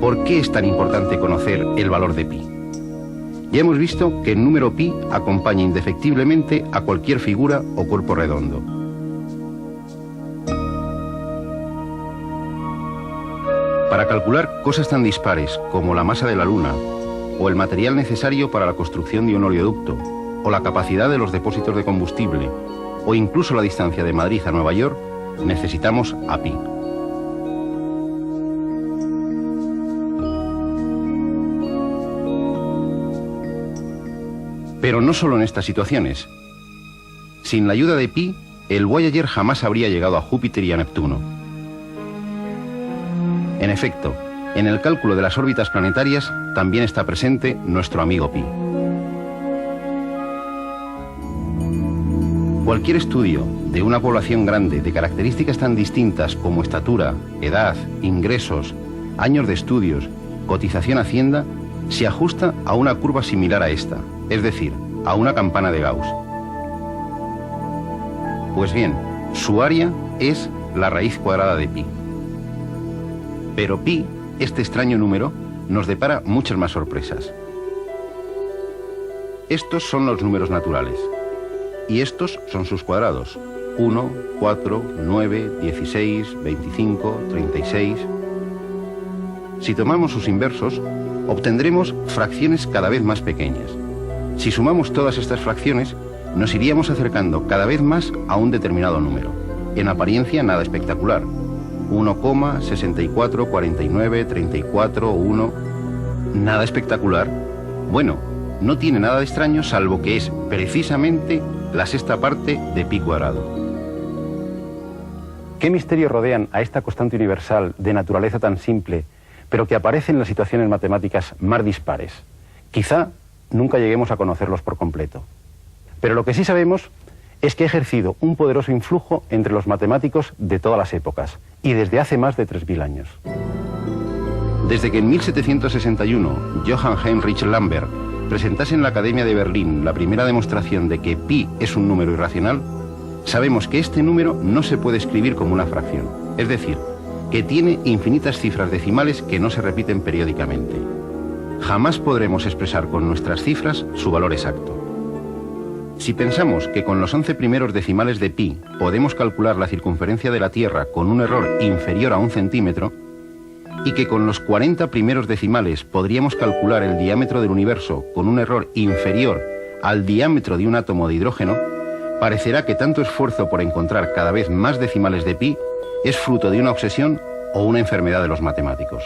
¿Por qué es tan importante conocer el valor de pi? Ya hemos visto que el número pi acompaña indefectiblemente a cualquier figura o cuerpo redondo. Para calcular cosas tan dispares como la masa de la Luna, o el material necesario para la construcción de un oleoducto, o la capacidad de los depósitos de combustible, o incluso la distancia de Madrid a Nueva York, necesitamos a pi. Pero no solo en estas situaciones. Sin la ayuda de pi, el Voyager jamás habría llegado a Júpiter y a Neptuno. En efecto, en el cálculo de las órbitas planetarias también está presente nuestro amigo pi. Cualquier estudio de una población grande de características tan distintas como estatura, edad, ingresos, años de estudios, cotización a Hacienda, se ajusta a una curva similar a esta, es decir, a una campana de Gauss. Pues bien, su área es la raíz cuadrada de pi. Pero pi, este extraño número, nos depara muchas más sorpresas. Estos son los números naturales, y estos son sus cuadrados: 1, 4, 9, 16, 25, 36... Si tomamos sus inversos, obtendremos fracciones cada vez más pequeñas. Si sumamos todas estas fracciones, nos iríamos acercando cada vez más a un determinado número. En apariencia nada espectacular. 1, 64, 49, 34, 1... Nada espectacular. Bueno, no tiene nada de extraño, salvo que es precisamente la sexta parte de pi cuadrado. ¿Qué misterios rodean a esta constante universal de naturaleza tan simple, pero que aparece en las situaciones matemáticas más dispares? Quizá nunca lleguemos a conocerlos por completo. Pero lo que sí sabemos es que ha ejercido un poderoso influjo entre los matemáticos de todas las épocas, y desde hace más de 3000 años. Desde que en 1761 Johann Heinrich Lambert presentase en la Academia de Berlín la primera demostración de que pi es un número irracional, sabemos que este número no se puede escribir como una fracción, es decir, que tiene infinitas cifras decimales que no se repiten periódicamente. Jamás podremos expresar con nuestras cifras su valor exacto. Si pensamos que con los 11 primeros decimales de pi podemos calcular la circunferencia de la Tierra con un error inferior a 1 centímetro, y que con los 40 primeros decimales podríamos calcular el diámetro del universo con un error inferior al diámetro de un átomo de hidrógeno, parecerá que tanto esfuerzo por encontrar cada vez más decimales de pi es fruto de una obsesión o una enfermedad de los matemáticos.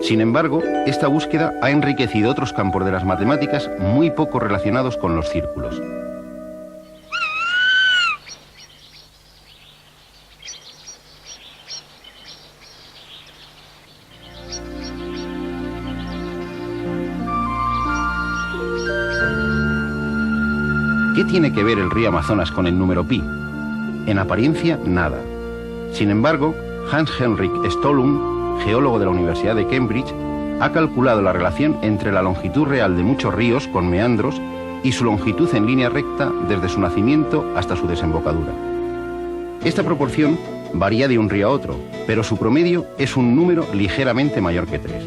Sin embargo, esta búsqueda ha enriquecido otros campos de las matemáticas muy poco relacionados con los círculos. ¿Qué tiene que ver el río Amazonas con el número pi? En apariencia, nada. Sin embargo, Hans Henrik Ståhlung, geólogo de la Universidad de Cambridge, ha calculado la relación entre la longitud real de muchos ríos con meandros y su longitud en línea recta desde su nacimiento hasta su desembocadura. Esta proporción varía de un río a otro, pero su promedio es un número ligeramente mayor que 3.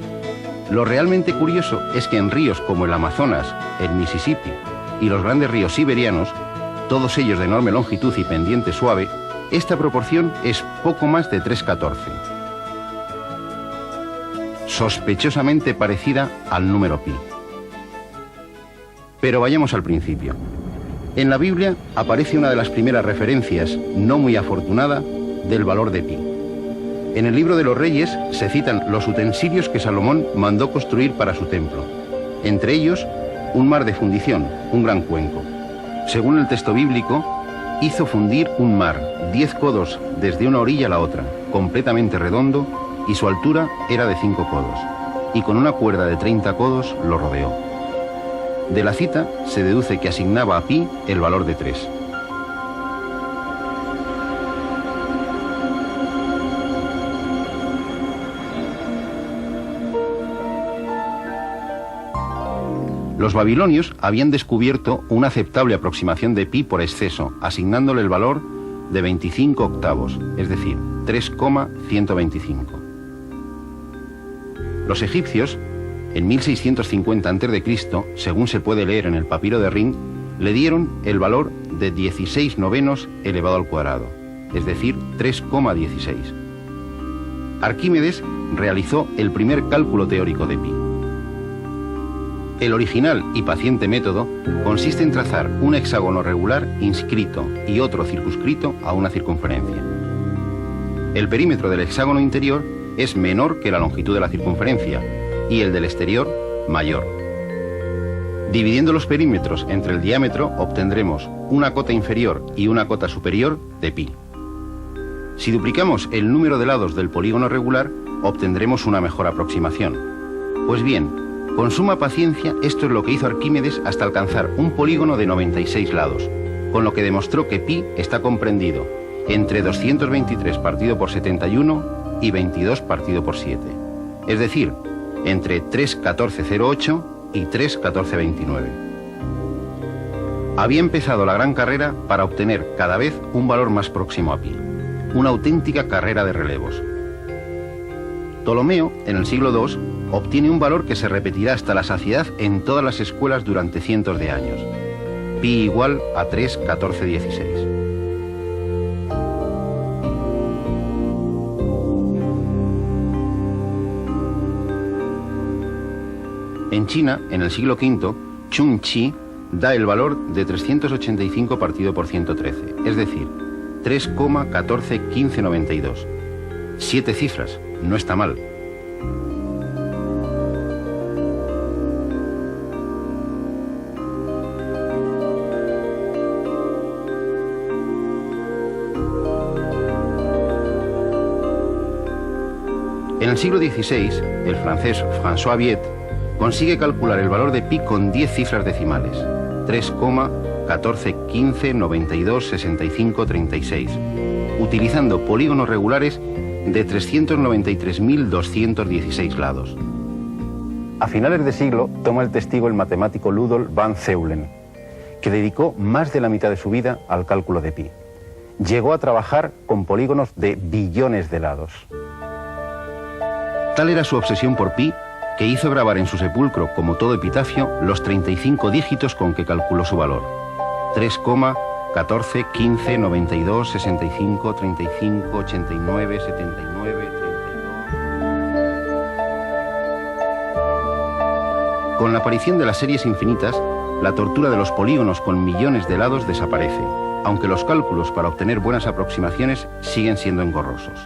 Lo realmente curioso es que en ríos como el Amazonas, el Mississippi y los grandes ríos siberianos, todos ellos de enorme longitud y pendiente suave, esta proporción es poco más de 3/14. Sospechosamente parecida al número pi. Pero vayamos al principio. En la Biblia aparece una de las primeras referencias, no muy afortunada, del valor de pi. En el libro de los Reyes se citan los utensilios que Salomón mandó construir para su templo, entre ellos un mar de fundición, un gran cuenco. Según el texto bíblico, hizo fundir un mar, 10 codos desde una orilla a la otra, completamente redondo, y su altura era de 5 codos, y con una cuerda de 30 codos lo rodeó. De la cita se deduce que asignaba a pi el valor de 3. Los babilonios habían descubierto una aceptable aproximación de pi por exceso, asignándole el valor de 25 octavos, es decir, 3,125. Los egipcios, en 1650 a.C., según se puede leer en el papiro de Rin, le dieron el valor de 16 novenos elevado al cuadrado, es decir, 3,16. Arquímedes realizó el primer cálculo teórico de pi. El original y paciente método consiste en trazar un hexágono regular inscrito y otro circunscrito a una circunferencia. El perímetro del hexágono interior es menor que la longitud de la circunferencia y el del exterior mayor. Dividiendo los perímetros entre el diámetro obtendremos una cota inferior y una cota superior de pi. Si duplicamos el número de lados del polígono regular, obtendremos una mejor aproximación. Pues bien, con suma paciencia, esto es lo que hizo Arquímedes hasta alcanzar un polígono de 96 lados, con lo que demostró que pi está comprendido entre 223 partido por 71 y 22 partido por 7. Es decir, entre 3,1408 y 3,1429. Había empezado la gran carrera para obtener cada vez un valor más próximo a pi. Una auténtica carrera de relevos. Ptolomeo, en el siglo II, obtiene un valor que se repetirá hasta la saciedad en todas las escuelas durante cientos de años. Pi igual a 3,1416. En China, en el siglo V, Chun Chi da el valor de 385 partido por 113, es decir, 3,141592. 7 cifras, no está mal. En el siglo XVI, el francés François Viet consigue calcular el valor de pi con 10 cifras decimales, 3,1415926536, utilizando polígonos regulares de 393.216 lados. A finales de siglo toma el testigo el matemático Ludolf van Zeulen, que dedicó más de la mitad de su vida al cálculo de pi. Llegó a trabajar con polígonos de billones de lados. Tal era su obsesión por pi que hizo grabar en su sepulcro, como todo epitafio, los 35 dígitos con que calculó su valor. 3,14159265358979 32. Con la aparición de las series infinitas, la tortura de los polígonos con millones de lados desaparece, aunque los cálculos para obtener buenas aproximaciones siguen siendo engorrosos.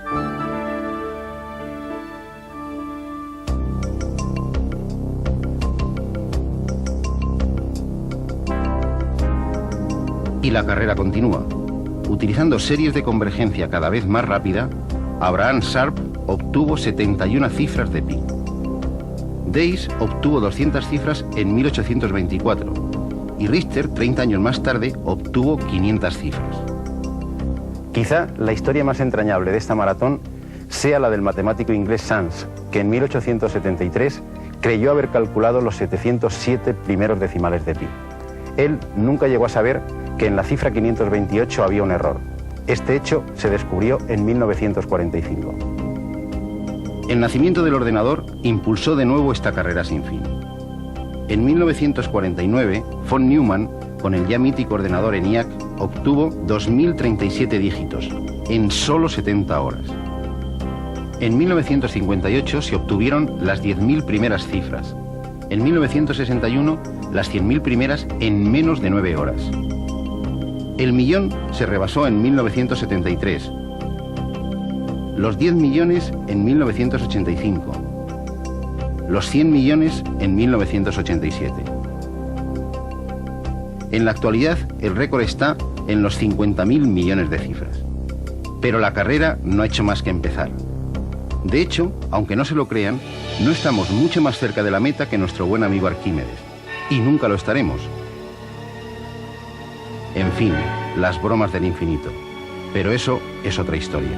Y la carrera continúa. Utilizando series de convergencia cada vez más rápida, Abraham Sharp obtuvo 71 cifras de pi. Days obtuvo 200 cifras en 1824 y Richter, 30 años más tarde, obtuvo 500 cifras. Quizá la historia más entrañable de esta maratón sea la del matemático inglés Sans, que en 1873 creyó haber calculado los 707 primeros decimales de pi. Él nunca llegó a saber que en la cifra 528 había un error. Este hecho se descubrió en 1945. El nacimiento del ordenador impulsó de nuevo esta carrera sin fin. En 1949, von Neumann, con el ya mítico ordenador ENIAC, obtuvo 2037 dígitos, en solo 70 horas. En 1958 se obtuvieron las 10.000 primeras cifras. En 1961, las 100.000 primeras en menos de 9 horas. El millón se rebasó en 1973, los 10 millones en 1985, los 100 millones en 1987. En la actualidad, el récord está en los 50.000 millones de cifras. Pero la carrera no ha hecho más que empezar. De hecho, aunque no se lo crean, no estamos mucho más cerca de la meta que nuestro buen amigo Arquímedes, y nunca lo estaremos. En fin, las bromas del infinito. Pero eso es otra historia.